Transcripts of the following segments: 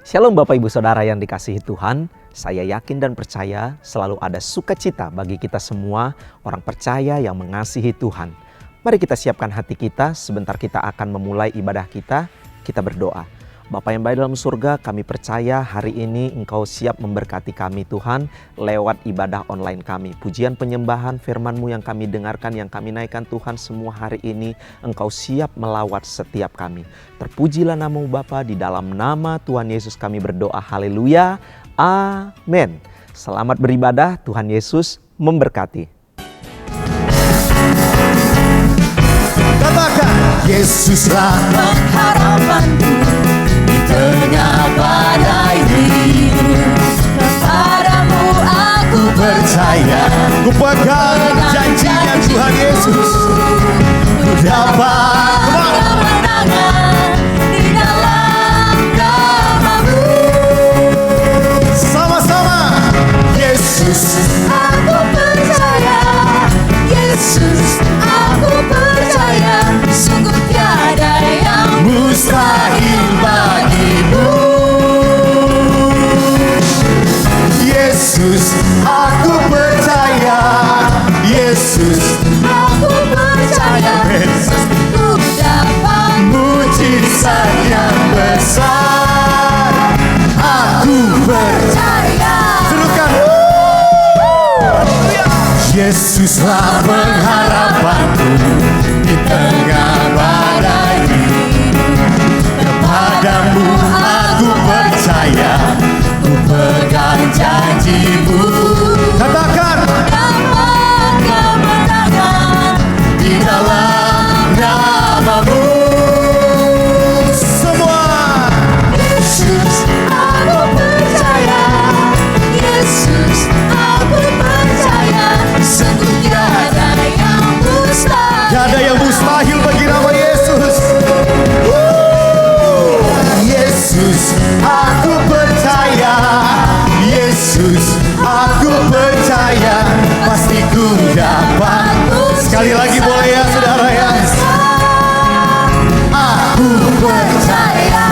Shalom Bapak Ibu Saudara yang dikasihi Tuhan. Saya yakin dan percaya selalu ada sukacita bagi kita semua orang percaya yang mengasihi Tuhan. Mari kita siapkan hati kita, sebentar kita akan memulai ibadah kita berdoa. Bapa yang baik dalam surga, kami percaya hari ini Engkau siap memberkati kami Tuhan lewat ibadah online kami. Pujian penyembahan firman-Mu yang kami dengarkan, yang kami naikkan Tuhan semua hari ini, Engkau siap melawat setiap kami. Terpujilah nama-Mu Bapa, di dalam nama Tuhan Yesus kami berdoa, haleluya, amin. Selamat beribadah, Tuhan Yesus memberkati. Katakan, Yesuslah pengharapanku di tengah badai hidup. Kepadamu aku percaya, ku pegang janjinya Tuhan Yesus. Ku dapat kemenangan di dalam nama-Mu. sama-sama, Yesus. Aku percaya, Yesus, aku percaya, sungguh tiada yang Mustahil bagimu. Yesus, aku percaya. Yesus, aku percaya, ku dapat mujizat yang besar. Aku percaya. Teruskan. Yesuslah pengharapanku di tengah badai hidup. Kepadamu aku percaya, ku pegang janji-Mu. Katakan, dapat kemenangan di dalam nama-Mu. Semua. Yesus, aku percaya, Yesus, aku percaya, sungguh tiada yang mustahil. Tiada yang mustahil bagi nama Yesus. Yesus, aku percaya. Yesus, aku percaya, pasti ku dapat. Sekali lagi boleh ya saudara ya. Aku percaya.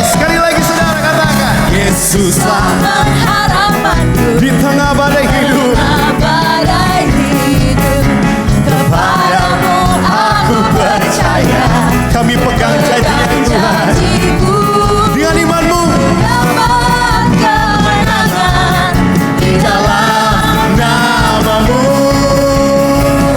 Sekali lagi saudara katakan, Yesuslah Pengharapanku di tengah badai hidup. badai hidup. Kepadamu Aku percaya, kami pegang janjinya Tuhan. janji-Mu. Dengan imanmu Dapat kemenangan di dalam nama-Mu.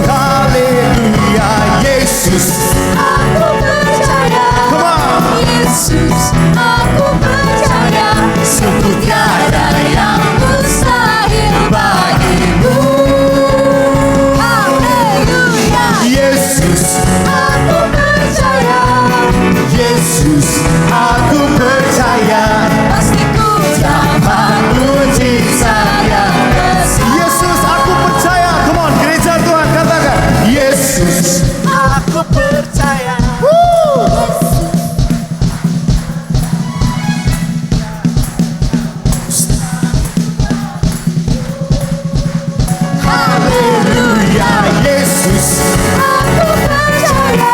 Haleluya, Yesus. aku percaya, Come on. Yesus, aku percaya, Sungguh tiada yang mustahil bagimu. Haleluya, Yesus, aku percaya, Yesus, aku percaya, pasti ku dapat mujizat yang besar. Yesus, aku percaya. Come on, gereja Tuhan katakan, Yesus, aku percaya. Haleluya, Yesus. Aku percaya,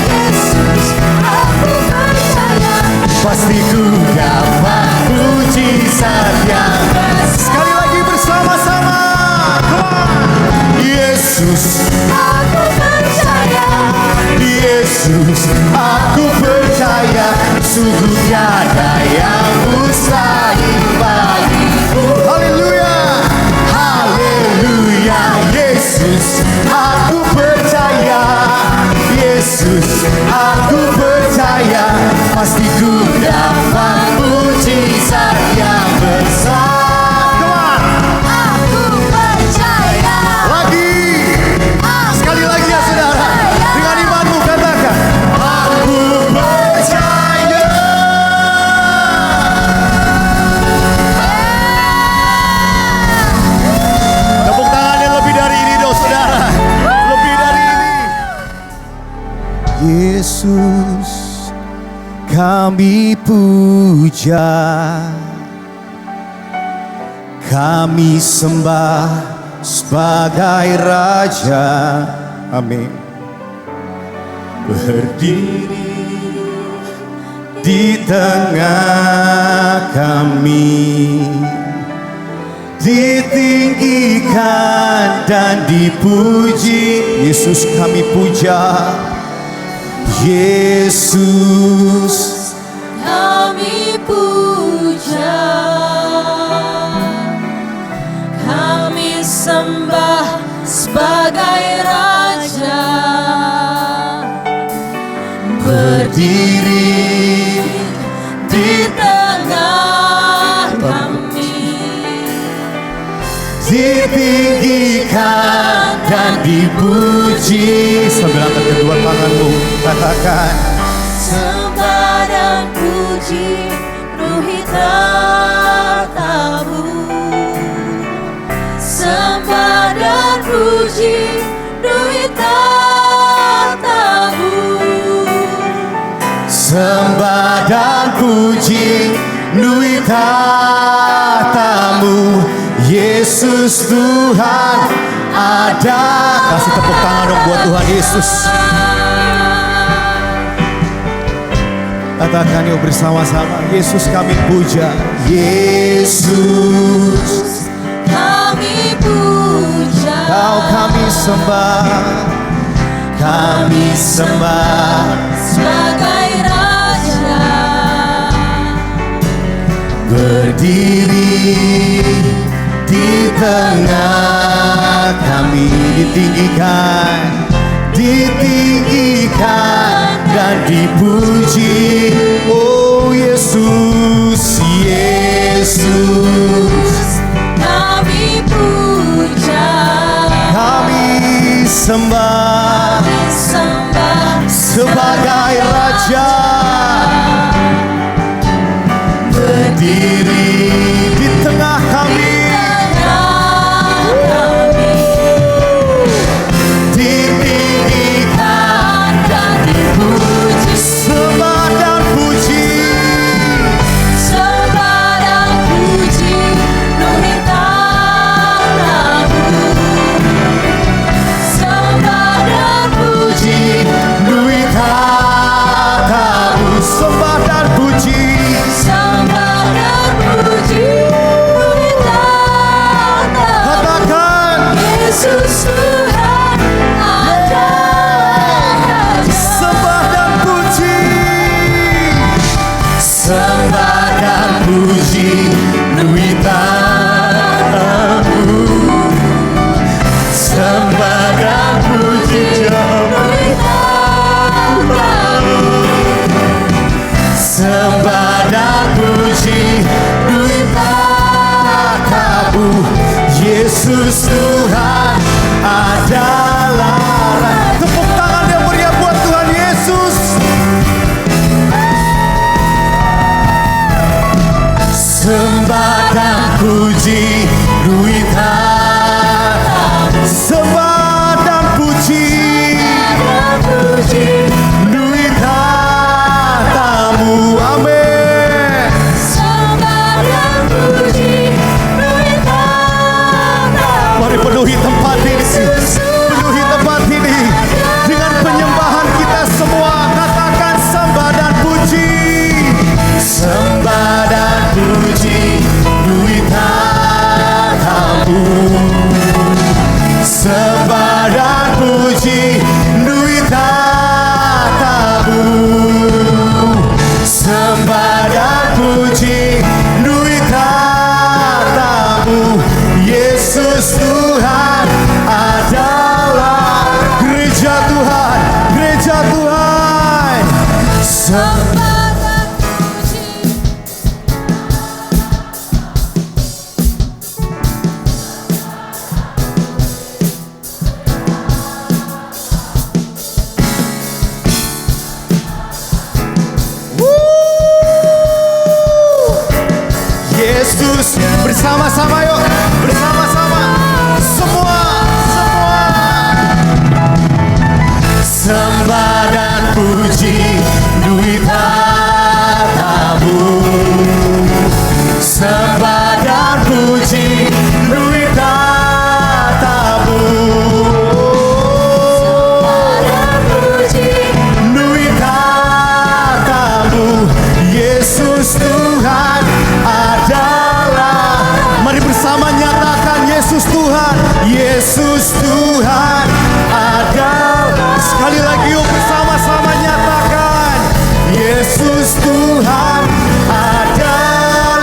Yesus, aku percaya, Pasti ku dapat mujizat yang sekali lagi bersama-sama. Come on. Yesus, aku percaya, Yesus, aku percaya, sungguh tiada yang mustahil bagimu. Haleluya, haleluya, Yesus, aku percaya. Yesus, aku percaya, pasti ku dapat mujizat yang besar. Come on. aku percaya, Lagi, sekali lagi ya saudara, dengan imanmu katakan, aku percaya. Tepuk tangannya lebih dari ini dong saudara, lebih dari ini. Yesus, kami puja, kami sembah sebagai Raja. Amin. Berdiri di tengah kami, ditinggikan dan dipuji. Yesus kami puja, Yesus Kami puja, kami sembah sebagai Raja, berdiri di tengah kami, ditinggikan dan dipuji. Sambil angkat kedua tanganmu, katakan sembah dan puji ruhi tatamu, sembah dan puji ruhi tatamu, sembah dan puji nui tatamu. Yesus Tuhan ada. Kasih tepuk tangan dong buat Tuhan Yesus. Katakan yuk bersama-sama, Yesus kami puja, Yesus kami puja, Kau kami sembah sebagai Raja, berdiri di tengah kami, ditinggikan dan dipuji. Oh Yesus, Yesus kami puja, kami sembah sebagai Raja, berdiri di tengah kami, ditinggikan dan dipuji. Sembah dan puji, sembah dan puji ruhi tatamu, sembah dan puji, nui tatamu. Sembah dan puji, sembah dan puji ruhi tatamu. katakan Yesus Tuhan ada. sembah dan puji, sembah dan puji nui tatamu, sembah dan puji Ruhi tatamu, sembah dan puji nui tatamu. Yesus Tuhan adalah. Tepuk tangan yang meriah buat Tuhan Yesus. Sembah dan puji nui tatamu, sembah dan puji nui tatamu. Amin. sembah dan puji ruhi tatamu. Mari penuhi tempat ini, penuhi tempat ini dengan penyembahan kita semua. Katakan sembah dan puji, sembah dan puji nui tatamu, sembah dan puji nui tatamu, sembah dan puji nui tatamu. Yesus Tuhan adalah. Gereja Tuhan, gereja Tuhan. Sembah dan puji, Yesus, bersama-sama yuk, bersama-sama. Semua. Sembah dan puji nui tatamu, sembah dan puji nui tatamu, sembah dan puji nui tatamu. Sama-sama nyatakan Yesus Tuhan. Yesus Tuhan adalah. Sekali lagi yuk bersama-sama nyatakan. Yesus Tuhan adalah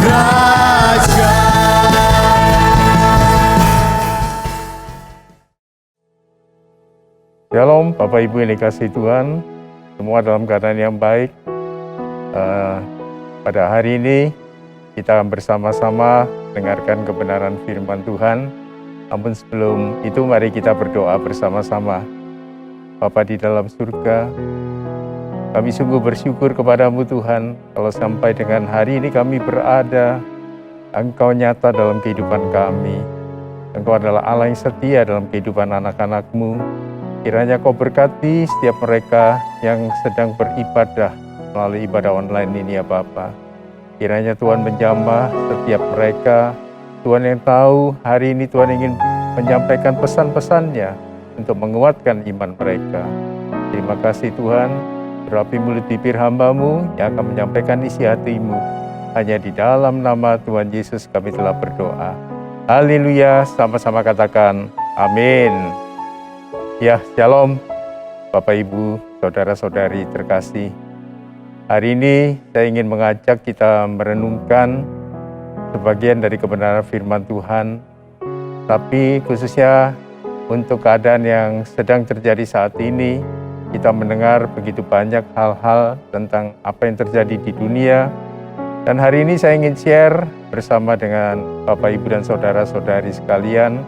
Raja. Shalom Bapak Ibu yang dikasihi Tuhan, semua dalam keadaan yang baik. Pada hari ini kita akan bersama-sama dengarkan kebenaran firman Tuhan. Namun sebelum itu mari kita berdoa bersama-sama. Bapa di dalam surga, kami sungguh bersyukur kepadamu Tuhan, kalau sampai dengan hari ini kami berada, Engkau nyata dalam kehidupan kami. Engkau adalah Allah yang setia dalam kehidupan anak-anak-Mu. Kiranya Kau berkati setiap mereka yang sedang beribadah melalui ibadah online ini ya Bapa. Kiranya Tuhan menjamah setiap mereka. Tuhan yang tahu hari ini Tuhan ingin menyampaikan pesan-pesannya untuk menguatkan iman mereka. Terima kasih Tuhan, berapi mulut bibir hamba-Mu yang akan menyampaikan isi hati-Mu. Hanya di dalam nama Tuhan Yesus kami telah berdoa. Haleluya, sama-sama katakan amin. Ya, shalom Bapak Ibu, saudara-saudari terkasih. Hari ini saya ingin mengajak kita merenungkan sebagian dari kebenaran firman Tuhan, tapi khususnya untuk keadaan yang sedang terjadi saat ini, kita mendengar begitu banyak hal-hal tentang apa yang terjadi di dunia. Dan hari ini saya ingin share bersama dengan Bapak Ibu dan saudara-saudari sekalian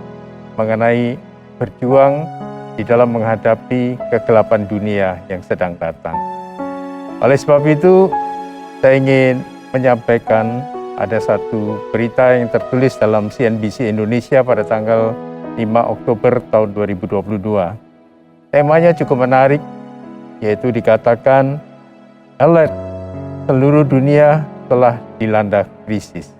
mengenai berjuang di dalam menghadapi kegelapan dunia yang sedang datang. Oleh sebab itu, saya ingin menyampaikan ada satu berita yang tertulis dalam CNBC Indonesia pada tanggal 5 Oktober tahun 2022. Temanya cukup menarik, yaitu dikatakan, alert, seluruh dunia telah dilanda krisis.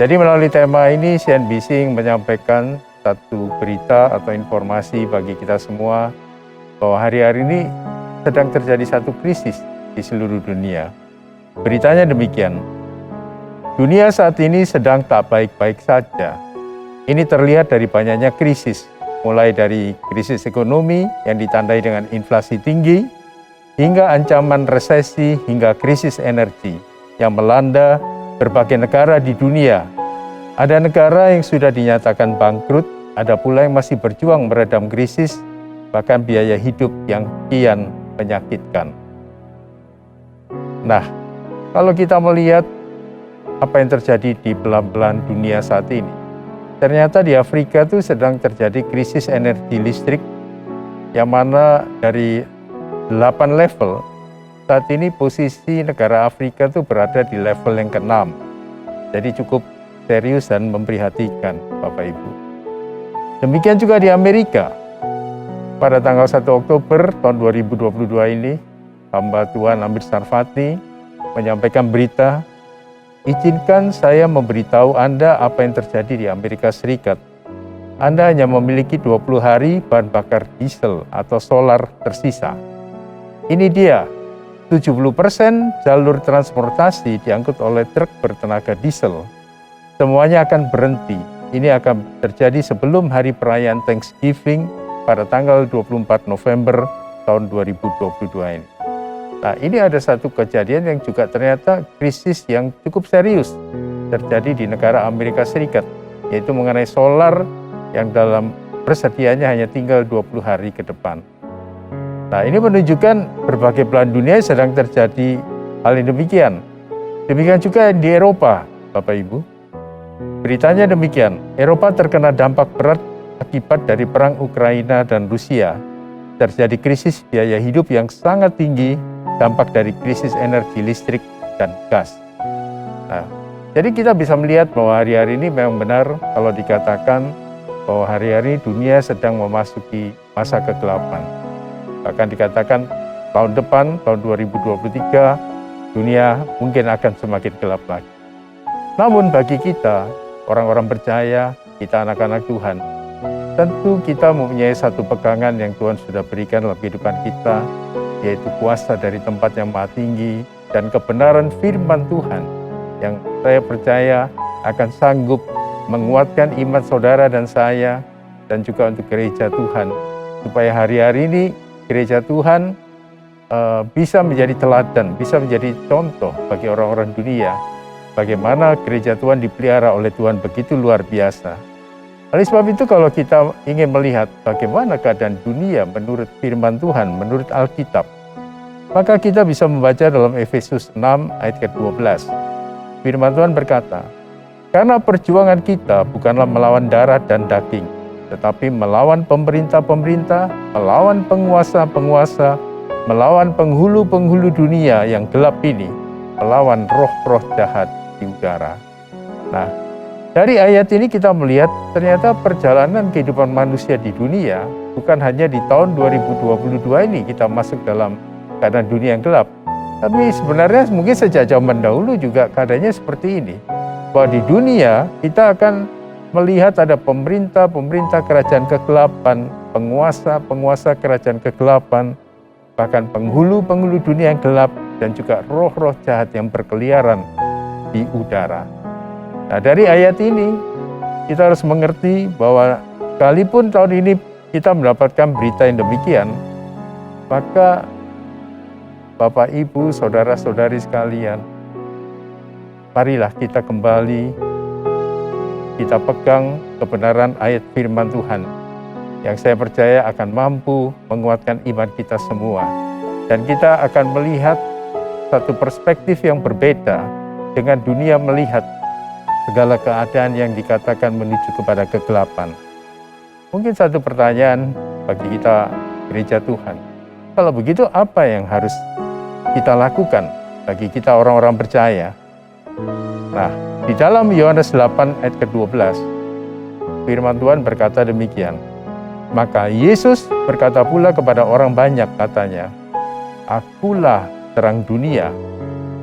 Jadi melalui tema ini, CNBC menyampaikan satu berita atau informasi bagi kita semua bahwa hari-hari ini sedang terjadi satu krisis di seluruh dunia. Beritanya demikian, dunia saat ini sedang tak baik-baik saja. Ini terlihat dari banyaknya krisis, mulai dari krisis ekonomi yang ditandai dengan inflasi tinggi, hingga ancaman resesi, hingga krisis energi yang melanda berbagai negara di dunia. Ada negara yang sudah dinyatakan bangkrut, ada pula yang masih berjuang meredam krisis, bahkan biaya hidup yang kian menyakitkan. Nah, kalau kita melihat apa yang terjadi di belahan dunia saat ini, ternyata di Afrika itu sedang terjadi krisis energi listrik, yang mana dari 8 level, saat ini posisi negara Afrika itu berada di level yang ke-6. Jadi cukup serius dan memprihatinkan, Bapak Ibu. Demikian juga di Amerika. Pada tanggal 1 Oktober tahun 2022 ini, hamba Tuhan Amir Sarfati menyampaikan berita, izinkan saya memberitahu Anda apa yang terjadi di Amerika Serikat. Anda hanya memiliki 20 hari bahan bakar diesel atau solar tersisa. Ini dia, 70% jalur transportasi diangkut oleh truk bertenaga diesel. Semuanya akan berhenti. Ini akan terjadi sebelum hari perayaan Thanksgiving pada tanggal 24 November tahun 2022 ini. Nah, ini ada satu kejadian yang juga ternyata krisis yang cukup serius terjadi di negara Amerika Serikat, yaitu mengenai solar yang dalam persediaannya hanya tinggal 20 hari ke depan. Nah, ini menunjukkan berbagai belahan dunia sedang terjadi hal yang demikian. Demikian juga di Eropa, Bapak Ibu. Beritanya demikian, Eropa terkena dampak berat akibat dari perang Ukraina dan Rusia. Terjadi krisis biaya hidup yang sangat tinggi, dampak dari krisis energi listrik dan gas. Nah, jadi kita bisa melihat bahwa hari-hari ini memang benar kalau dikatakan bahwa hari-hari dunia sedang memasuki masa kegelapan. Bahkan dikatakan tahun depan, tahun 2023, dunia mungkin akan semakin gelap lagi. Namun bagi kita, orang-orang percaya, kita anak-anak Tuhan, tentu kita mempunyai satu pegangan yang Tuhan sudah berikan dalam kehidupan kita, yaitu kuasa dari tempat yang maha tinggi dan kebenaran firman Tuhan yang saya percaya akan sanggup menguatkan iman saudara dan saya, dan juga untuk gereja Tuhan. Supaya hari-hari ini gereja Tuhan bisa menjadi teladan, bisa menjadi contoh bagi orang-orang dunia. Bagaimana gereja Tuhan dipelihara oleh Tuhan begitu luar biasa. Oleh sebab itu kalau kita ingin melihat bagaimana keadaan dunia menurut firman Tuhan, menurut Alkitab, maka kita bisa membaca dalam Efesus 6 ayat ke-12. Firman Tuhan berkata, "Karena perjuangan kita bukanlah melawan darah dan daging, tetapi melawan pemerintah-pemerintah, melawan penguasa-penguasa, melawan penghulu-penghulu dunia yang gelap ini, melawan roh-roh jahat di udara." Nah, dari ayat ini kita melihat ternyata perjalanan kehidupan manusia di dunia bukan hanya di tahun 2022 ini kita masuk dalam keadaan dunia yang gelap. Tapi sebenarnya mungkin sejak zaman dahulu juga keadaannya seperti ini. Bahwa di dunia kita akan melihat ada pemerintah-pemerintah kerajaan kegelapan, penguasa-penguasa kerajaan kegelapan, bahkan penghulu-penghulu dunia yang gelap, dan juga roh-roh jahat yang berkeliaran di udara. Nah, dari ayat ini kita harus mengerti bahwa sekalipun tahun ini kita mendapatkan berita yang demikian, maka Bapak, Ibu, saudara-saudari sekalian, marilah kita kembali, kita pegang kebenaran ayat firman Tuhan yang saya percaya akan mampu menguatkan iman kita semua. Dan kita akan melihat satu perspektif yang berbeda dengan dunia melihat segala keadaan yang dikatakan menuju kepada kegelapan. Mungkin satu pertanyaan bagi kita gereja Tuhan. Kalau begitu apa yang harus kita lakukan bagi kita orang-orang percaya? Nah, di dalam Yohanes 8 ayat ke-12, firman Tuhan berkata demikian. Maka Yesus berkata pula kepada orang banyak, katanya, "Akulah terang dunia.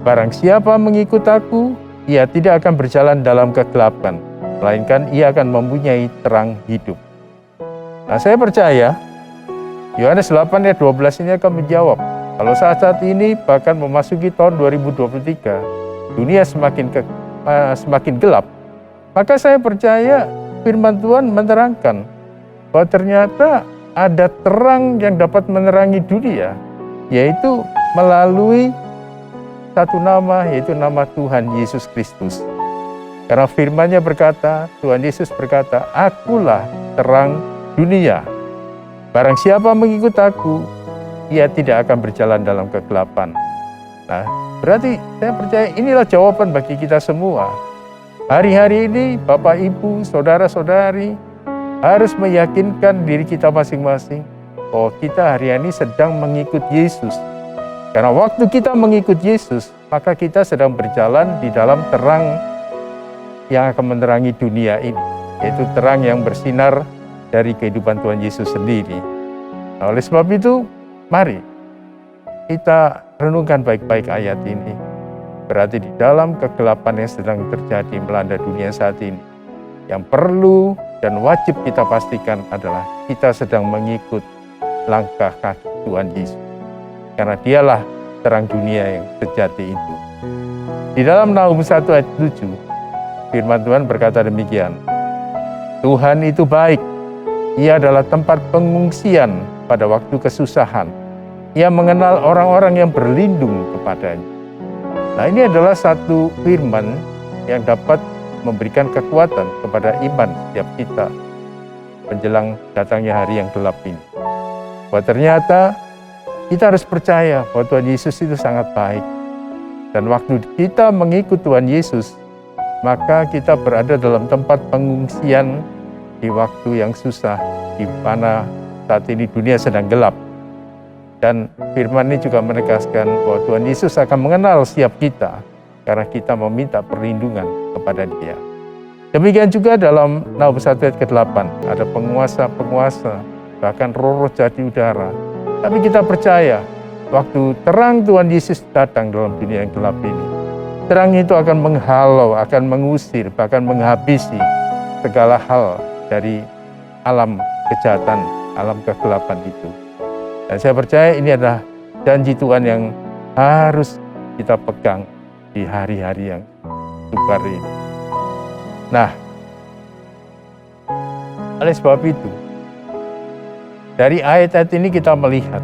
Barang siapa mengikut aku, ia tidak akan berjalan dalam kegelapan, melainkan ia akan mempunyai terang hidup." Nah, saya percaya Yohanes 8 ayat 12 ini akan menjawab, kalau saat ini bahkan memasuki tahun 2023, dunia semakin gelap, maka saya percaya firman Tuhan menerangkan bahwa ternyata ada terang yang dapat menerangi dunia, yaitu melalui satu nama, yaitu nama Tuhan Yesus Kristus. Karena firman-Nya berkata, Tuhan Yesus berkata, "Akulah terang dunia. Barang siapa mengikut aku, ia tidak akan berjalan dalam kegelapan." Nah, berarti saya percaya inilah jawaban bagi kita semua. Hari-hari ini Bapak, Ibu, saudara-saudari harus meyakinkan diri kita masing-masing bahwa kita hari ini sedang mengikut Yesus. Karena waktu kita mengikut Yesus, maka kita sedang berjalan di dalam terang yang akan menerangi dunia ini, yaitu terang yang bersinar dari kehidupan Tuhan Yesus sendiri. Nah, oleh sebab itu, mari kita renungkan baik-baik ayat ini. Berarti di dalam kegelapan yang sedang terjadi melanda dunia saat ini, yang perlu dan wajib kita pastikan adalah kita sedang mengikut langkah kaki Tuhan Yesus. Karena dialah terang dunia yang sejati itu. Di dalam Nahum 1 ayat 7, firman Tuhan berkata demikian, "Tuhan itu baik, Ia adalah tempat pengungsian pada waktu kesusahan. Ia mengenal orang-orang yang berlindung kepadanya." Nah, ini adalah satu firman yang dapat memberikan kekuatan kepada iman setiap kita menjelang datangnya hari yang gelap ini. Bahwa ternyata kita harus percaya bahwa Tuhan Yesus itu sangat baik. Dan waktu kita mengikut Tuhan Yesus, maka kita berada dalam tempat pengungsian di waktu yang susah, di mana saat ini dunia sedang gelap. Dan firman ini juga menegaskan bahwa Tuhan Yesus akan mengenal setiap kita karena kita meminta perlindungan kepada Dia. Demikian juga dalam Nahum 1 ayat ke-8, ada penguasa-penguasa, bahkan roh-roh jahat di udara. Tapi kita percaya waktu terang Tuhan Yesus datang dalam dunia yang gelap ini, terang itu akan menghalau, akan mengusir, bahkan menghabisi segala hal dari alam kejahatan, alam kegelapan itu. Dan saya percaya ini adalah janji Tuhan yang harus kita pegang di hari-hari yang sukar ini. Nah, oleh sebab itu, dari ayat-ayat ini kita melihat,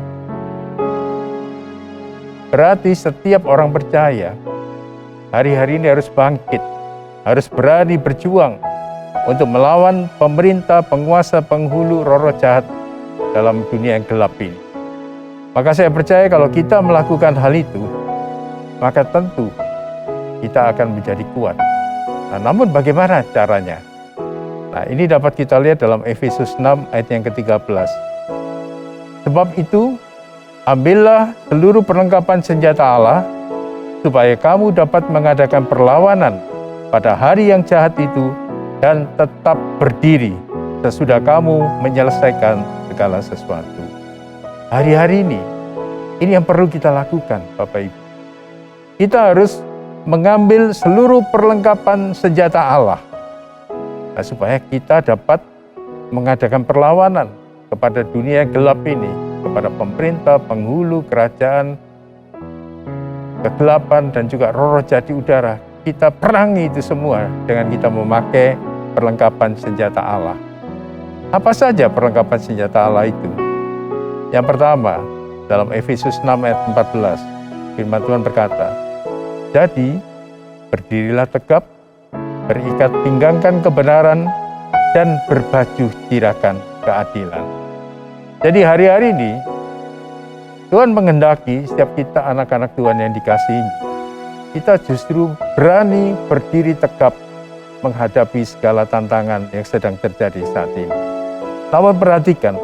berarti setiap orang percaya hari-hari ini harus bangkit, harus berani berjuang untuk melawan pemerintah, penguasa, penghulu, roh-roh jahat dalam dunia yang gelap ini. Maka saya percaya kalau kita melakukan hal itu, maka tentu kita akan menjadi kuat. Nah, namun bagaimana caranya? Nah, ini dapat kita lihat dalam Efesus 6 ayat yang ke-13. Sebab itu, ambillah seluruh perlengkapan senjata Allah, supaya kamu dapat mengadakan perlawanan pada hari yang jahat itu, dan tetap berdiri sesudah kamu menyelesaikan segala sesuatu. Hari-hari ini yang perlu kita lakukan, Bapak Ibu. Kita harus mengambil seluruh perlengkapan senjata Allah, nah, supaya kita dapat mengadakan perlawanan kepada dunia yang gelap ini, kepada pemerintah, penghulu, kerajaan, kegelapan, dan juga roh-roh jahat di udara. Kita perangi itu semua dengan kita memakai perlengkapan senjata Allah. Apa saja perlengkapan senjata Allah itu? Yang pertama, dalam Efesus 6 ayat 14, firman Tuhan berkata, jadi, berdirilah tegap, berikat pinggangkan kebenaran, dan berbaju jirakan keadilan. Jadi hari-hari ini, Tuhan menghendaki setiap kita anak-anak Tuhan yang dikasihi, kita justru berani berdiri tegap menghadapi segala tantangan yang sedang terjadi saat ini. Namun perhatikan,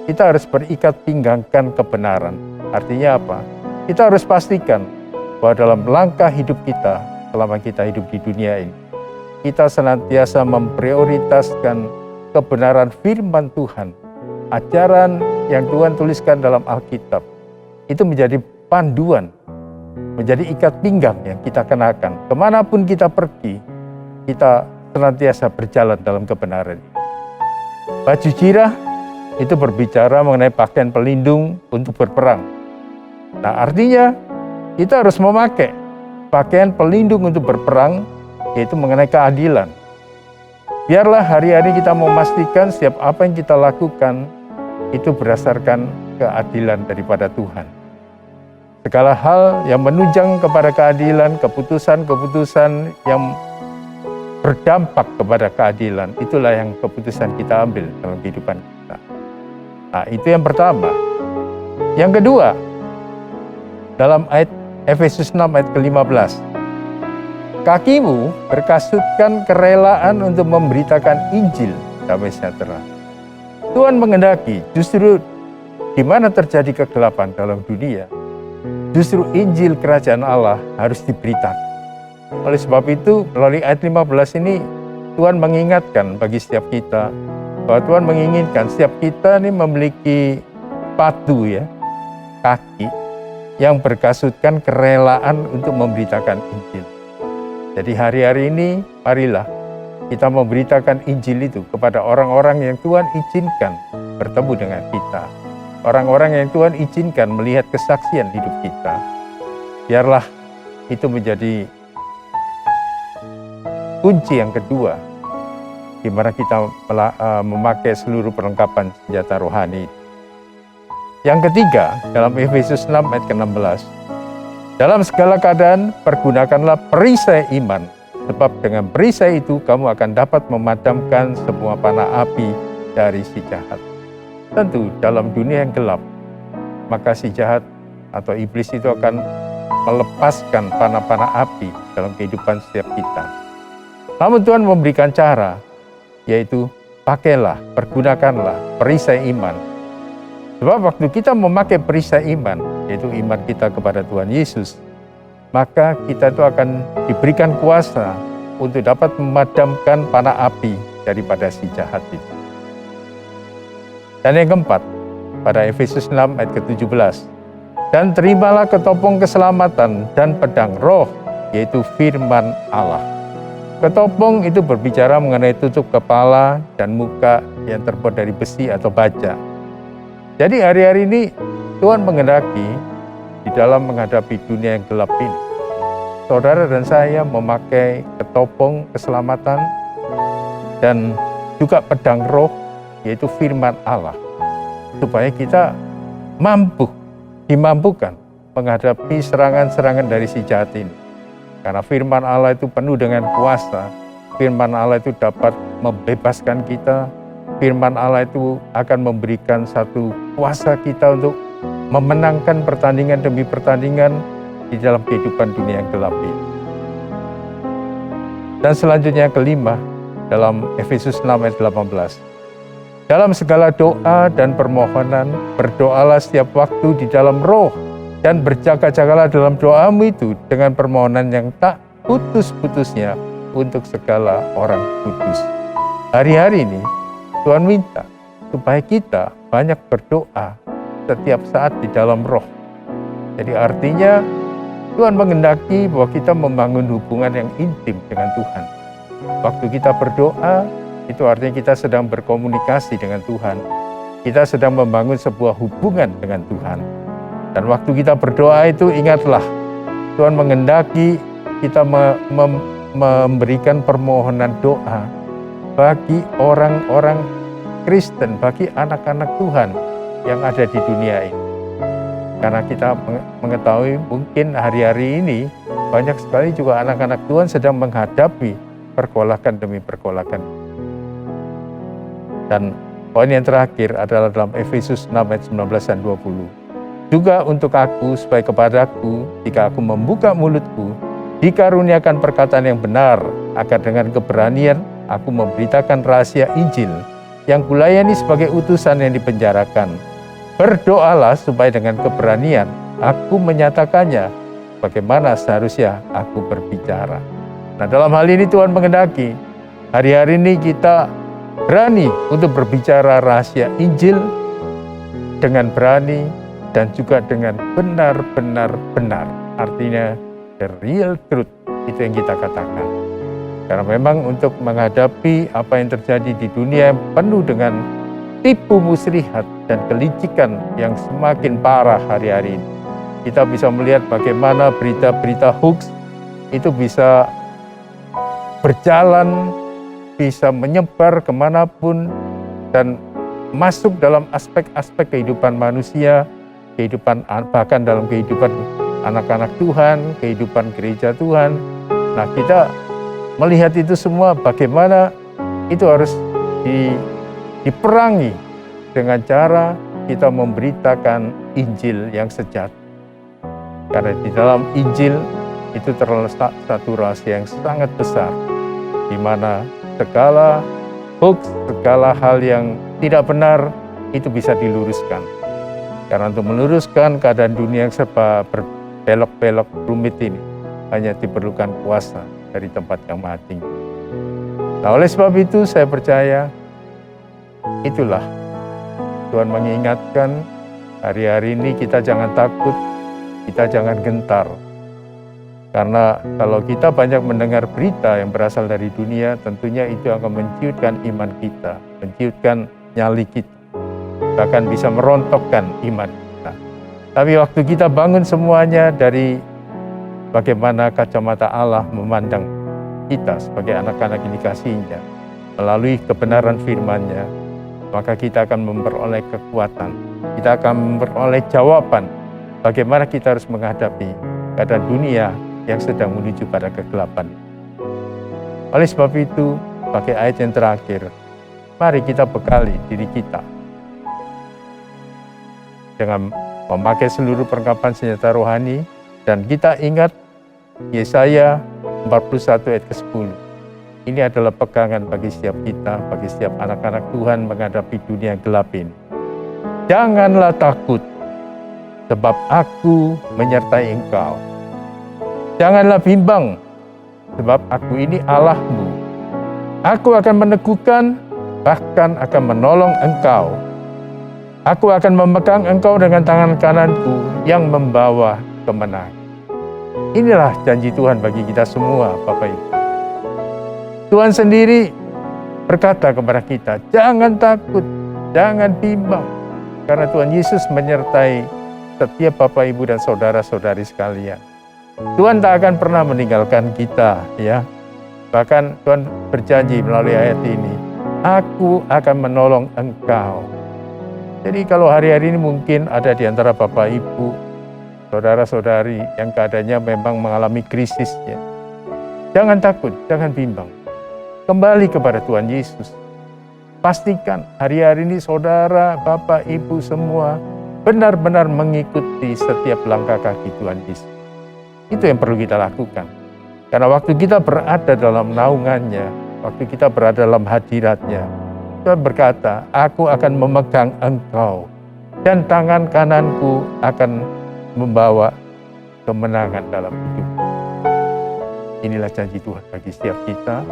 kita harus berikat pinggangkan kebenaran. Artinya apa? Kita harus pastikan bahwa dalam langkah hidup kita, selama kita hidup di dunia ini, kita senantiasa memprioritaskan kebenaran firman Tuhan. Ajaran yang Tuhan tuliskan dalam Alkitab, itu menjadi panduan, menjadi ikat pinggang yang kita kenakan. Kemanapun kita pergi, kita senantiasa berjalan dalam kebenaran. Baju jirah itu berbicara mengenai pakaian pelindung untuk berperang. Nah, artinya kita harus memakai pakaian pelindung untuk berperang, yaitu mengenai keadilan. Biarlah hari-hari kita memastikan setiap apa yang kita lakukan itu berdasarkan keadilan daripada Tuhan. Segala hal yang menunjang kepada keadilan, keputusan-keputusan yang berdampak kepada keadilan, itulah yang keputusan kita ambil dalam kehidupan kita. Nah, itu yang pertama. Yang kedua, dalam ayat Efesus 6 ayat ke-15, kakimu berkasutkan kerelaan untuk memberitakan Injil damai sejahtera. Tuhan menghendaki justru di mana terjadi kegelapan dalam dunia, justru Injil Kerajaan Allah harus diberitakan. Oleh sebab itu, melalui ayat 15 ini, Tuhan mengingatkan bagi setiap kita, bahwa Tuhan menginginkan setiap kita ini memiliki sepatu ya, kaki, yang berkasutkan kerelaan untuk memberitakan Injil. Jadi hari-hari ini, marilah kita memberitakan Injil itu kepada orang-orang yang Tuhan izinkan bertemu dengan kita. Orang-orang yang Tuhan izinkan melihat kesaksian hidup kita. Biarlah itu menjadi kunci yang kedua, di mana kita memakai seluruh perlengkapan senjata rohani. Yang ketiga, dalam Efesus 6 ayat ke-16, dalam segala keadaan pergunakanlah perisai iman, sebab dengan perisai itu kamu akan dapat memadamkan semua panah api dari si jahat. Tentu dalam dunia yang gelap, maka si jahat atau iblis itu akan melepaskan panah-panah api dalam kehidupan setiap kita. Namun Tuhan memberikan cara, yaitu pakailah, pergunakanlah perisai iman. Sebab waktu kita memakai perisai iman, yaitu iman kita kepada Tuhan Yesus, maka kita itu akan diberikan kuasa untuk dapat memadamkan panah api daripada si jahat itu. Dan yang keempat, pada Efesus 6 ayat ke-17, dan terimalah ketopong keselamatan dan pedang roh, yaitu firman Allah. Ketopong itu berbicara mengenai tutup kepala dan muka yang terbuat dari besi atau baja. Jadi hari-hari ini Tuhan menghendaki di dalam menghadapi dunia yang gelap ini, saudara dan saya memakai ketopong keselamatan dan juga pedang roh, yaitu firman Allah, supaya kita dimampukan menghadapi serangan-serangan dari si jahat ini. Karena firman Allah itu penuh dengan kuasa, firman Allah itu dapat membebaskan kita, firman Allah itu akan memberikan satu kuasa kita untuk memenangkan pertandingan demi pertandingan di dalam kehidupan dunia yang gelap ini. Dan selanjutnya yang kelima, dalam Efesus 6 ayat 18. Dalam segala doa dan permohonan, berdoalah setiap waktu di dalam roh, dan berjaga-jagalah dalam doamu itu dengan permohonan yang tak putus-putusnya untuk segala orang kudus. Hari-hari ini Tuhan minta supaya kita banyak berdoa setiap saat di dalam roh. Jadi artinya Tuhan menghendaki bahwa kita membangun hubungan yang intim dengan Tuhan. Waktu kita berdoa, itu artinya kita sedang berkomunikasi dengan Tuhan. Kita sedang membangun sebuah hubungan dengan Tuhan. Dan waktu kita berdoa itu ingatlah, Tuhan menghendaki kita memberikan permohonan doa bagi orang-orang Kristen, bagi anak-anak Tuhan yang ada di dunia ini. Karena kita mengetahui mungkin hari-hari ini banyak sekali juga anak-anak Tuhan sedang menghadapi pergolakan demi pergolakan. Dan poin yang terakhir adalah dalam Efesus 6 ayat 19 dan 20. Juga untuk aku, supaya kepadaku, jika aku membuka mulutku, dikaruniakan perkataan yang benar, agar dengan keberanian aku memberitakan rahasia Injil yang kulayani sebagai utusan yang dipenjarakan. Berdoalah supaya dengan keberanian aku menyatakannya bagaimana seharusnya aku berbicara. Nah, dalam hal ini Tuhan menghendaki hari-hari ini kita berani untuk berbicara rahasia Injil dengan berani dan juga dengan benar-benar benar. Artinya the real truth, itu yang kita katakan. Karena memang untuk menghadapi apa yang terjadi di dunia yang penuh dengan tipu muslihat dan kelicikan yang semakin parah hari-hari ini, kita bisa melihat bagaimana berita-berita hoax itu bisa berjalan, bisa menyebar kemanapun, dan masuk dalam aspek-aspek kehidupan manusia, kehidupan bahkan dalam kehidupan anak-anak Tuhan, kehidupan gereja Tuhan. Nah, kita melihat itu semua bagaimana itu harus diperangi dengan cara kita memberitakan Injil yang sejati. Karena di dalam Injil itu terletak satu rahasia yang sangat besar, di mana segala hoax, segala hal yang tidak benar itu bisa diluruskan. Karena untuk meluruskan keadaan dunia yang serba berbelok-belok rumit ini, hanya diperlukan kuasa dari tempat yang maha tinggi. Nah, oleh sebab itu saya percaya, itulah Tuhan mengingatkan hari-hari ini kita jangan takut, kita jangan gentar. Karena kalau kita banyak mendengar berita yang berasal dari dunia, tentunya itu akan menciutkan iman kita, menciutkan nyali kita, bahkan bisa merontokkan iman kita. Tapi waktu kita bangun semuanya dari bagaimana kacamata Allah memandang kita sebagai anak-anak yang dikasihinya, melalui kebenaran firman-Nya, maka kita akan memperoleh kekuatan, kita akan memperoleh jawaban bagaimana kita harus menghadapi keadaan dunia yang sedang menuju pada kegelapan. Oleh sebab itu, pakai ayat yang terakhir, mari kita bekali diri kita dengan memakai seluruh perlengkapan senjata rohani, dan kita ingat Yesaya 41 ayat ke-10. Ini adalah pegangan bagi setiap kita, bagi setiap anak-anak Tuhan menghadapi dunia yang gelap ini. Janganlah takut, sebab aku menyertai engkau. Janganlah bimbang, sebab aku ini Allahmu. Aku akan meneguhkan, bahkan akan menolong engkau. Aku akan memegang engkau dengan tangan kananku yang membawa kemenangan. Inilah janji Tuhan bagi kita semua, Bapak Ibu. Tuhan sendiri berkata kepada kita, jangan takut, jangan bimbang. Karena Tuhan Yesus menyertai setiap Bapak Ibu dan saudara-saudari sekalian. Tuhan tak akan pernah meninggalkan kita, ya. Bahkan Tuhan berjanji melalui ayat ini, aku akan menolong engkau. Jadi kalau hari-hari ini mungkin ada di antara Bapak Ibu, saudara-saudari yang keadaannya memang mengalami krisis, ya. Jangan takut, jangan bimbang. Kembali kepada Tuhan Yesus. Pastikan hari-hari ini saudara, Bapak, Ibu semua benar-benar mengikuti setiap langkah kaki Tuhan Yesus. Itu yang perlu kita lakukan. Karena waktu kita berada dalam naungannya, waktu kita berada dalam hadiratnya, Tuhan berkata, aku akan memegang engkau dan tangan kananku akan membawa kemenangan dalam hidup. Inilah janji Tuhan bagi setiap kita.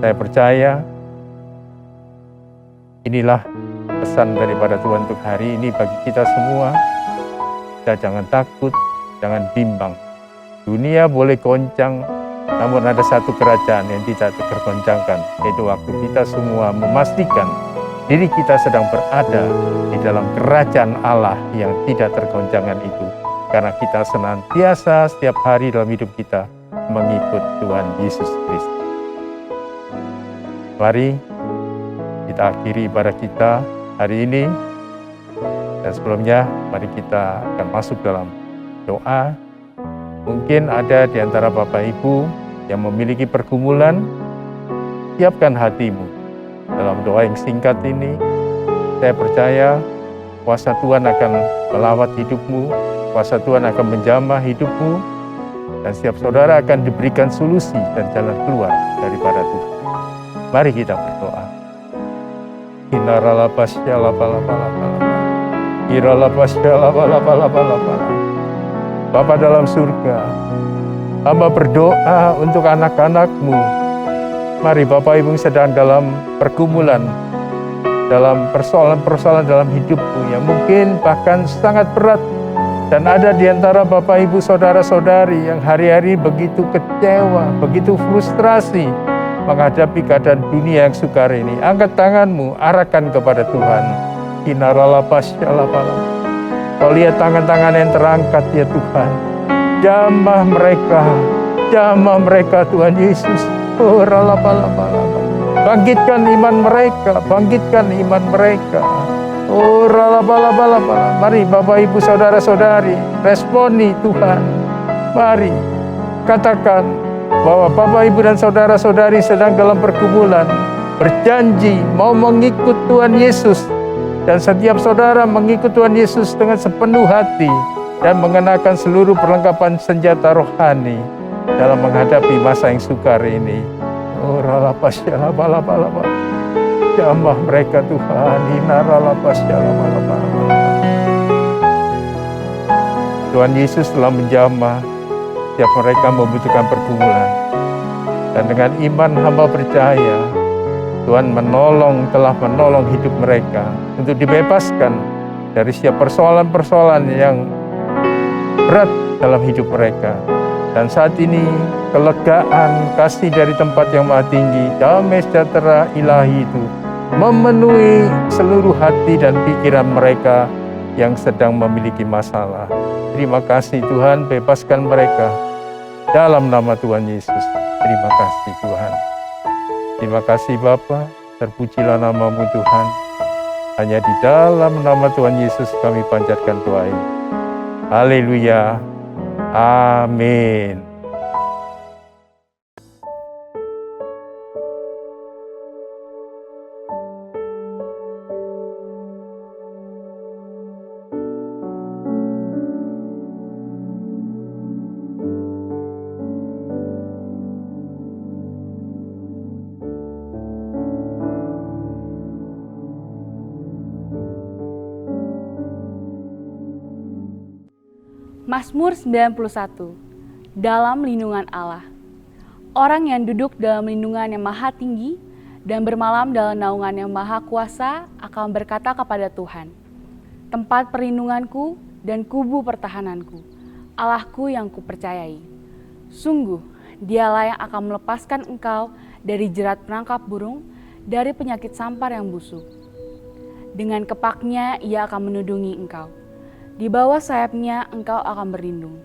Saya percaya inilah pesan daripada Tuhan untuk hari ini bagi kita semua. Kita jangan takut, jangan bimbang. Dunia boleh goncang, namun ada satu kerajaan yang tidak tergoncangkan, yaitu waktu kita semua memastikan diri kita sedang berada di dalam kerajaan Allah yang tidak tergoncangkan itu. Karena kita senantiasa setiap hari dalam hidup kita mengikut Tuhan Yesus Kristus. Mari kita akhiri ibadah kita hari ini. Dan sebelumnya mari kita akan masuk dalam doa. Mungkin ada di antara Bapak Ibu yang memiliki pergumulan, siapkan hatimu dalam doa yang singkat ini. Saya percaya kuasa Tuhan akan melawat hidupmu, kuasa Tuhan akan menjamah hidupmu, dan setiap saudara akan diberikan solusi dan jalan keluar daripada Tuhan. Mari kita berdoa. Bapa dalam surga, hamba berdoa untuk anak-anak-Mu. Mari Bapak Ibu sedang dalam pergumulan, dalam persoalan-persoalan dalam hidupmu yang mungkin bahkan sangat berat. Dan ada di antara Bapak Ibu saudara-saudari yang hari-hari begitu kecewa, begitu frustrasi menghadapi keadaan dunia yang sukar ini. Angkat tanganmu, arahkan kepada Tuhan. Kau lihat tangan-tangan yang terangkat ya Tuhan. Jamah mereka Tuhan Yesus. Oh, bangkitkan iman mereka, bangkitkan iman mereka. Oh, mari Bapak Ibu saudara-saudari, responi Tuhan. Mari katakan bahwa Bapak Ibu dan saudara-saudari sedang dalam pergumulan, berjanji mau mengikut Tuhan Yesus. Dan setiap saudara mengikut Tuhan Yesus dengan sepenuh hati dan mengenakan seluruh perlengkapan senjata rohani dalam menghadapi masa yang sukar ini. Oh, jamah mereka Tuhan. Tuhan Yesus telah menjamah setiap mereka membutuhkan pergumulan. Dan dengan iman hamba percaya Tuhan telah menolong hidup mereka untuk dibebaskan dari setiap persoalan-persoalan yang berat dalam hidup mereka. Dan saat ini kelegaan, kasih dari tempat yang maha tinggi, damai sejahtera ilahi itu memenuhi seluruh hati dan pikiran mereka yang sedang memiliki masalah. Terima kasih Tuhan, bebaskan mereka dalam nama Tuhan Yesus. Terima kasih Tuhan. Terima kasih Bapa, terpujilah nama-Mu Tuhan. Hanya di dalam nama Tuhan Yesus kami panjatkan doa ini. Haleluya. Amin. Mazmur 91. Dalam lindungan Allah. Orang yang duduk dalam lindungan yang maha tinggi dan bermalam dalam naungan yang maha kuasa akan berkata kepada Tuhan, tempat perlindunganku dan kubu pertahananku, Allahku yang kupercayai. Sungguh, dialah yang akan melepaskan engkau dari jerat perangkap burung, dari penyakit sampar yang busuk. Dengan kepaknya ia akan menudungi engkau. Di bawah sayapnya engkau akan berlindung.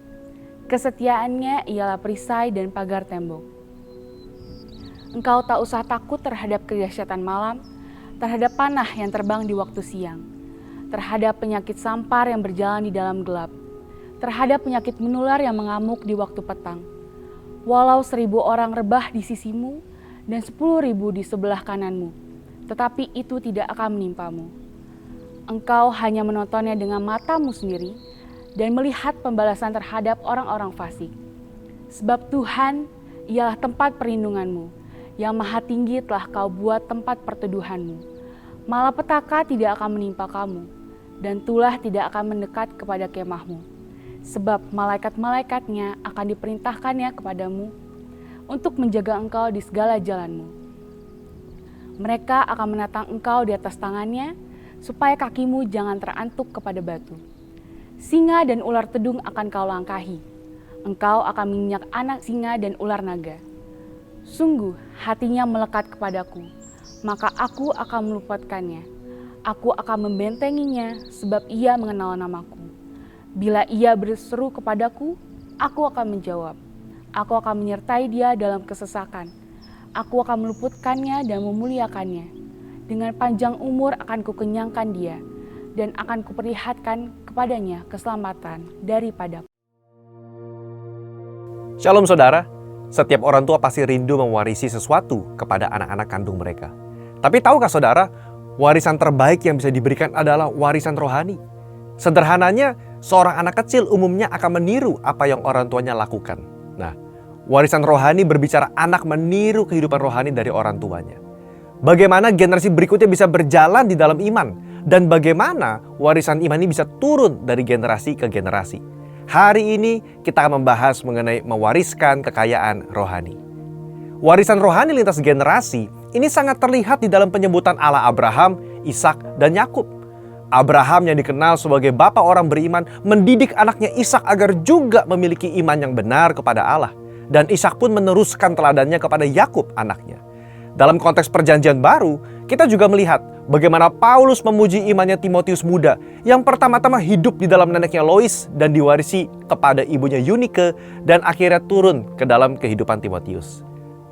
Kesetiaannya ialah perisai dan pagar tembok. Engkau tak usah takut terhadap kedahsyatan malam, terhadap panah yang terbang di waktu siang, terhadap penyakit sampar yang berjalan di dalam gelap, terhadap penyakit menular yang mengamuk di waktu petang. Walau 1.000 orang rebah di sisimu dan 10.000 di sebelah kananmu, tetapi itu tidak akan menimpamu. Engkau hanya menontonnya dengan matamu sendiri dan melihat pembalasan terhadap orang-orang fasik. Sebab Tuhan ialah tempat perlindunganmu, yang maha tinggi telah kau buat tempat perteduhanmu. Malapetaka tidak akan menimpa kamu, dan tulah tidak akan mendekat kepada kemahmu. Sebab malaikat-malaikatnya akan diperintahkannya kepadamu untuk menjaga engkau di segala jalanmu. Mereka akan menatang engkau di atas tangannya, supaya kakimu jangan terantuk kepada batu. Singa dan ular tedung akan kau langkahi. Engkau akan menginjak anak singa dan ular naga. Sungguh hatinya melekat kepadaku, maka aku akan meluputkannya. Aku akan membentenginya sebab ia mengenal namaku. Bila ia berseru kepadaku, aku akan menjawab. Aku akan menyertai dia dalam kesesakan. Aku akan meluputkannya dan memuliakannya. Dengan panjang umur akan kukenyangkan dia, dan akan kuperlihatkan kepadanya keselamatan daripadaku. Shalom saudara, setiap orang tua pasti rindu mewarisi sesuatu kepada anak-anak kandung mereka. Tapi tahukah saudara, warisan terbaik yang bisa diberikan adalah warisan rohani. Sederhananya, seorang anak kecil umumnya akan meniru apa yang orang tuanya lakukan. Nah, warisan rohani berbicara anak meniru kehidupan rohani dari orang tuanya. Bagaimana generasi berikutnya bisa berjalan di dalam iman, dan bagaimana warisan iman ini bisa turun dari generasi ke generasi. Hari ini kita akan membahas mengenai mewariskan kekayaan rohani. Warisan rohani lintas generasi ini sangat terlihat di dalam penyebutan Allah Abraham, Ishak, dan Yakub. Abraham yang dikenal sebagai bapa orang beriman mendidik anaknya Ishak agar juga memiliki iman yang benar kepada Allah. Dan Ishak pun meneruskan teladannya kepada Yakub anaknya. Dalam konteks perjanjian baru, kita juga melihat bagaimana Paulus memuji imannya Timotius muda yang pertama-tama hidup di dalam neneknya Lois dan diwarisi kepada ibunya Eunike dan akhirnya turun ke dalam kehidupan Timotius.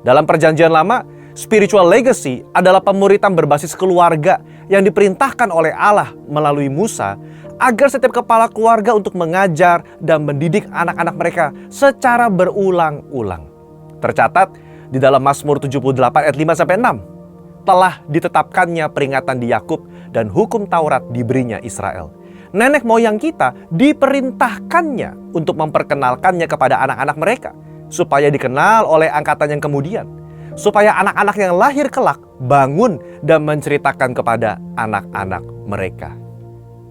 Dalam perjanjian lama, spiritual legacy adalah pemuritan berbasis keluarga yang diperintahkan oleh Allah melalui Musa agar setiap kepala keluarga untuk mengajar dan mendidik anak-anak mereka secara berulang-ulang. Tercatat di dalam Mazmur 78 ayat 5-6. Telah ditetapkannya peringatan di Yakub dan hukum Taurat diberinya Israel. Nenek moyang kita diperintahkannya untuk memperkenalkannya kepada anak-anak mereka supaya dikenal oleh angkatan yang kemudian, supaya anak-anak yang lahir kelak bangun dan menceritakan kepada anak-anak mereka.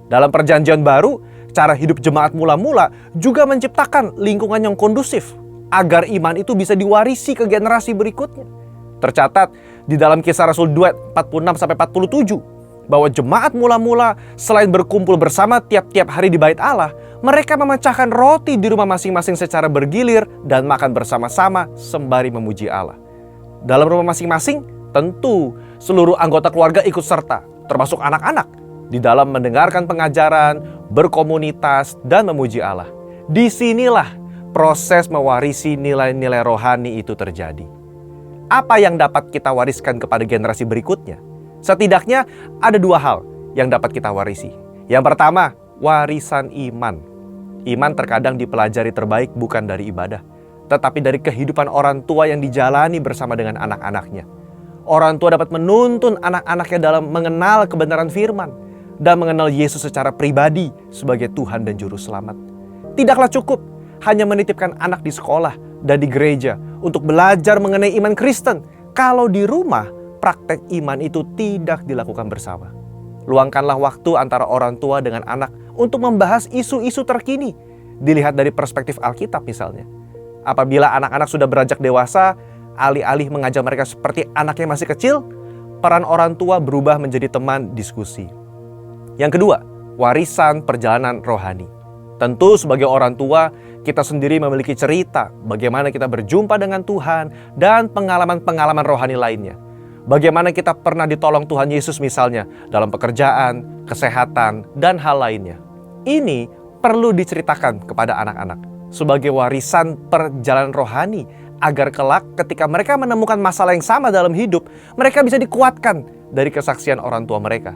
Dalam perjanjian baru, cara hidup jemaat mula-mula juga menciptakan lingkungan yang kondusif agar iman itu bisa diwarisi ke generasi berikutnya. Tercatat di dalam Kisah Rasul 2 46-47 bahwa jemaat mula-mula selain berkumpul bersama tiap-tiap hari di bait Allah, mereka memecahkan roti di rumah masing-masing secara bergilir dan makan bersama-sama sembari memuji Allah. Dalam rumah masing-masing, tentu seluruh anggota keluarga ikut serta, termasuk anak-anak, di dalam mendengarkan pengajaran, berkomunitas, dan memuji Allah. Disinilah proses mewarisi nilai-nilai rohani itu terjadi. Apa yang dapat kita wariskan kepada generasi berikutnya? Setidaknya ada 2 hal yang dapat kita warisi. Yang pertama, warisan iman. Iman terkadang dipelajari terbaik bukan dari ibadah, tetapi dari kehidupan orang tua yang dijalani bersama dengan anak-anaknya. Orang tua dapat menuntun anak-anaknya dalam mengenal kebenaran firman dan mengenal Yesus secara pribadi sebagai Tuhan dan Juru Selamat. Tidaklah cukup hanya menitipkan anak di sekolah dan di gereja untuk belajar mengenai iman Kristen kalau di rumah praktek iman itu tidak dilakukan bersama. Luangkanlah waktu antara orang tua dengan anak untuk membahas isu-isu terkini, dilihat dari perspektif Alkitab misalnya. Apabila anak-anak sudah beranjak dewasa, alih-alih mengajar mereka seperti anak yang masih kecil, peran orang tua berubah menjadi teman diskusi. Yang kedua, warisan perjalanan rohani. Tentu sebagai orang tua, kita sendiri memiliki cerita bagaimana kita berjumpa dengan Tuhan dan pengalaman-pengalaman rohani lainnya. Bagaimana kita pernah ditolong Tuhan Yesus misalnya dalam pekerjaan, kesehatan, dan hal lainnya. Ini perlu diceritakan kepada anak-anak. sebagai warisan perjalanan rohani, agar kelak ketika mereka menemukan masalah yang sama dalam hidup, mereka bisa dikuatkan dari kesaksian orang tua mereka.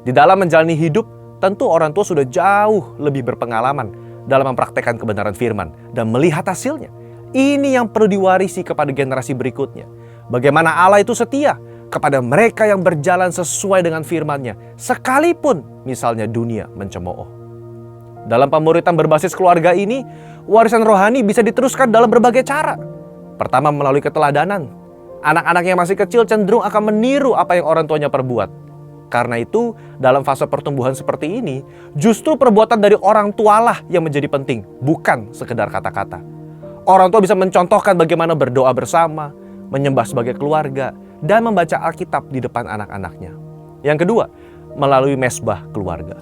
Di dalam menjalani hidup, tentu orang tua sudah jauh lebih berpengalaman dalam mempraktekkan kebenaran firman dan melihat hasilnya. Ini yang perlu diwarisi kepada generasi berikutnya. Bagaimana Allah itu setia kepada mereka yang berjalan sesuai dengan firman-Nya, sekalipun misalnya dunia mencemooh. Dalam pemuritan berbasis keluarga ini, warisan rohani bisa diteruskan dalam berbagai cara. Pertama, melalui keteladanan. Anak-anak yang masih kecil cenderung akan meniru apa yang orang tuanya perbuat. Karena itu, dalam fase pertumbuhan seperti ini, justru perbuatan dari orang tualah yang menjadi penting, bukan sekedar kata-kata. Orang tua bisa mencontohkan bagaimana berdoa bersama, menyembah sebagai keluarga, dan membaca Alkitab di depan anak-anaknya. Yang kedua, melalui mesbah keluarga.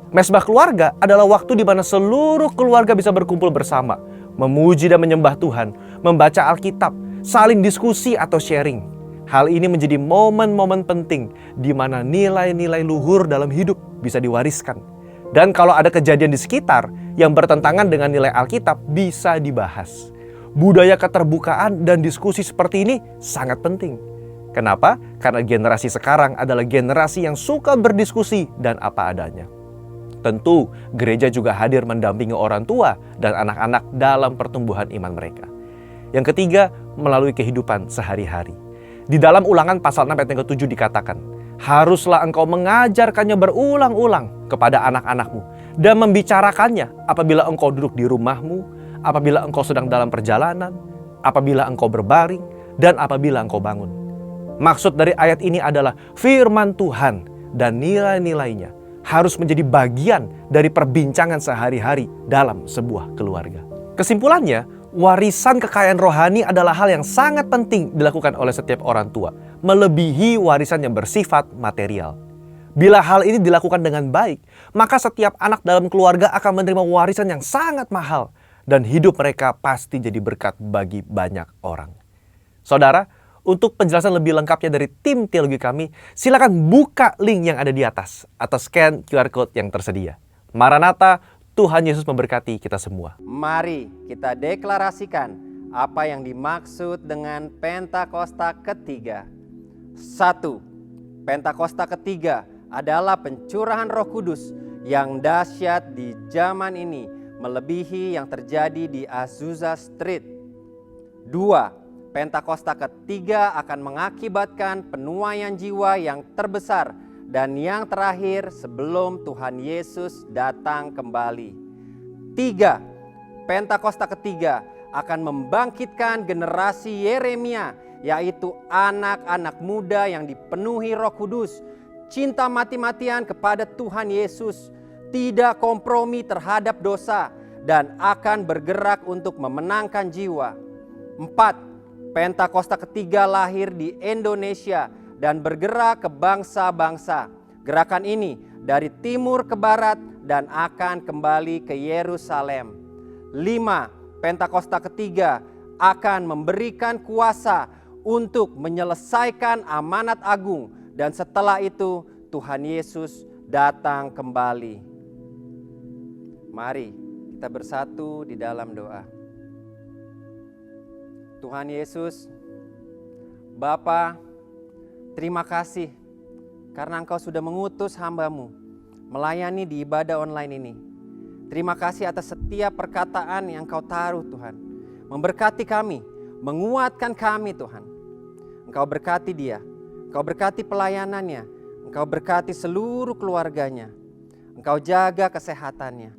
Mesbah keluarga adalah waktu di mana seluruh keluarga bisa berkumpul bersama, memuji dan menyembah Tuhan, membaca Alkitab, saling diskusi atau sharing. Hal ini menjadi momen-momen penting di mana nilai-nilai luhur dalam hidup bisa diwariskan. Dan kalau ada kejadian di sekitar yang bertentangan dengan nilai Alkitab, bisa dibahas. Budaya keterbukaan dan diskusi seperti ini sangat penting. Kenapa? Karena generasi sekarang adalah generasi yang suka berdiskusi dan apa adanya. Tentu, gereja juga hadir mendampingi orang tua dan anak-anak dalam pertumbuhan iman mereka. Yang ketiga, melalui kehidupan sehari-hari. Di dalam Ulangan pasal 6 ayat yang ke-7 dikatakan, haruslah engkau mengajarkannya berulang-ulang kepada anak-anakmu dan membicarakannya apabila engkau duduk di rumahmu, apabila engkau sedang dalam perjalanan, apabila engkau berbaring, dan apabila engkau bangun. Maksud dari ayat ini adalah firman Tuhan dan nilai-nilainya harus menjadi bagian dari perbincangan sehari-hari dalam sebuah keluarga. Kesimpulannya, warisan kekayaan rohani adalah hal yang sangat penting dilakukan oleh setiap orang tua, melebihi warisan yang bersifat material. Bila hal ini dilakukan dengan baik, maka setiap anak dalam keluarga akan menerima warisan yang sangat mahal dan hidup mereka pasti jadi berkat bagi banyak orang. Saudara, untuk penjelasan lebih lengkapnya dari tim teologi kami, silakan buka link yang ada di atas atau scan QR Code yang tersedia. Maranatha, Tuhan Yesus memberkati kita semua. Mari kita deklarasikan apa yang dimaksud dengan Pentakosta ketiga. 1. Pentakosta ketiga adalah pencurahan Roh Kudus yang dahsyat di zaman ini, melebihi yang terjadi di Azusa Street. 2. Pentakosta ketiga akan mengakibatkan penuaian jiwa yang terbesar dan yang terakhir sebelum Tuhan Yesus datang kembali. 3. Pentakosta ketiga akan membangkitkan generasi Yeremia, yaitu anak-anak muda yang dipenuhi Roh Kudus, cinta mati-matian kepada Tuhan Yesus, tidak kompromi terhadap dosa, dan akan bergerak untuk memenangkan jiwa. 4. Pentakosta ketiga lahir di Indonesia dan bergerak ke bangsa-bangsa. Gerakan ini dari timur ke barat dan akan kembali ke Yerusalem. 5. Pentakosta ketiga akan memberikan kuasa untuk menyelesaikan amanat agung, dan setelah itu Tuhan Yesus datang kembali. Mari kita bersatu di dalam doa. Tuhan Yesus, Bapa, terima kasih karena Engkau sudah mengutus hamba-Mu melayani di ibadah online ini. Terima kasih atas setiap perkataan yang Engkau taruh Tuhan. Memberkati kami, menguatkan kami Tuhan. Engkau berkati dia, Engkau berkati pelayanannya, Engkau berkati seluruh keluarganya. Engkau jaga kesehatannya.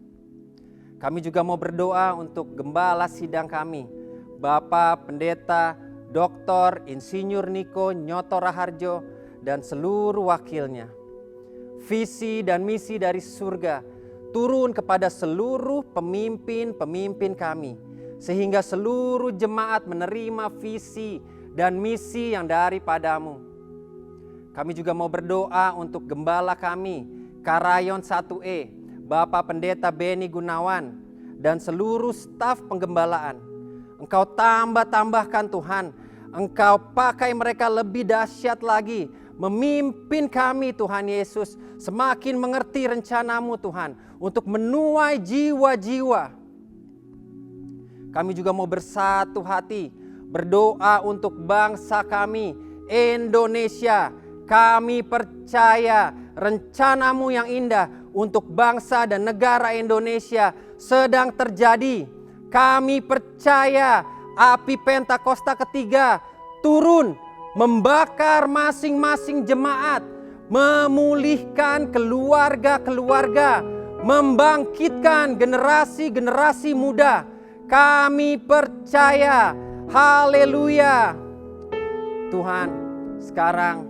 Kami juga mau berdoa untuk gembala sidang kami, Bapak Pendeta Dr. Insinyur Niko Nyoto Raharjo dan seluruh wakilnya. Visi dan misi dari surga turun kepada seluruh pemimpin-pemimpin kami, sehingga seluruh jemaat menerima visi dan misi yang daripadamu. Kami juga mau berdoa untuk gembala kami, Karayon 1E, Bapak Pendeta Beni Gunawan, dan seluruh staf penggembalaan. Engkau tambah-tambahkan Tuhan, Engkau pakai mereka lebih dahsyat lagi, memimpin kami Tuhan Yesus, semakin mengerti rencanamu Tuhan, untuk menuai jiwa-jiwa. kami juga mau bersatu hati berdoa untuk bangsa kami, Indonesia. Kami percaya rencana-Mu yang indah untuk bangsa dan negara Indonesia sedang terjadi. Kami percaya api Pentakosta ketiga turun, membakar masing-masing jemaat, memulihkan keluarga-keluarga, membangkitkan generasi-generasi muda. Kami percaya, haleluya. Tuhan, sekarang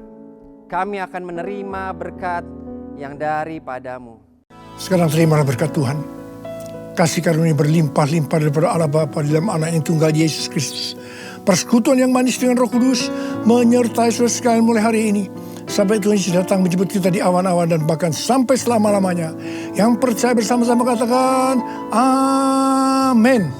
kami akan menerima berkat yang daripada-Mu. Sekarang terimalah berkat Tuhan. Kasih karunia berlimpah-limpah daripada Allah Bapa dalam Anak yang tunggal Yesus Kristus. Persekutuan yang manis dengan Roh Kudus menyertai saudara sekalian mulai hari ini. Sampai Tuhan Yesus datang menjemput kita di awan-awan dan bahkan sampai selama-lamanya. Yang percaya bersama-sama katakan, amin.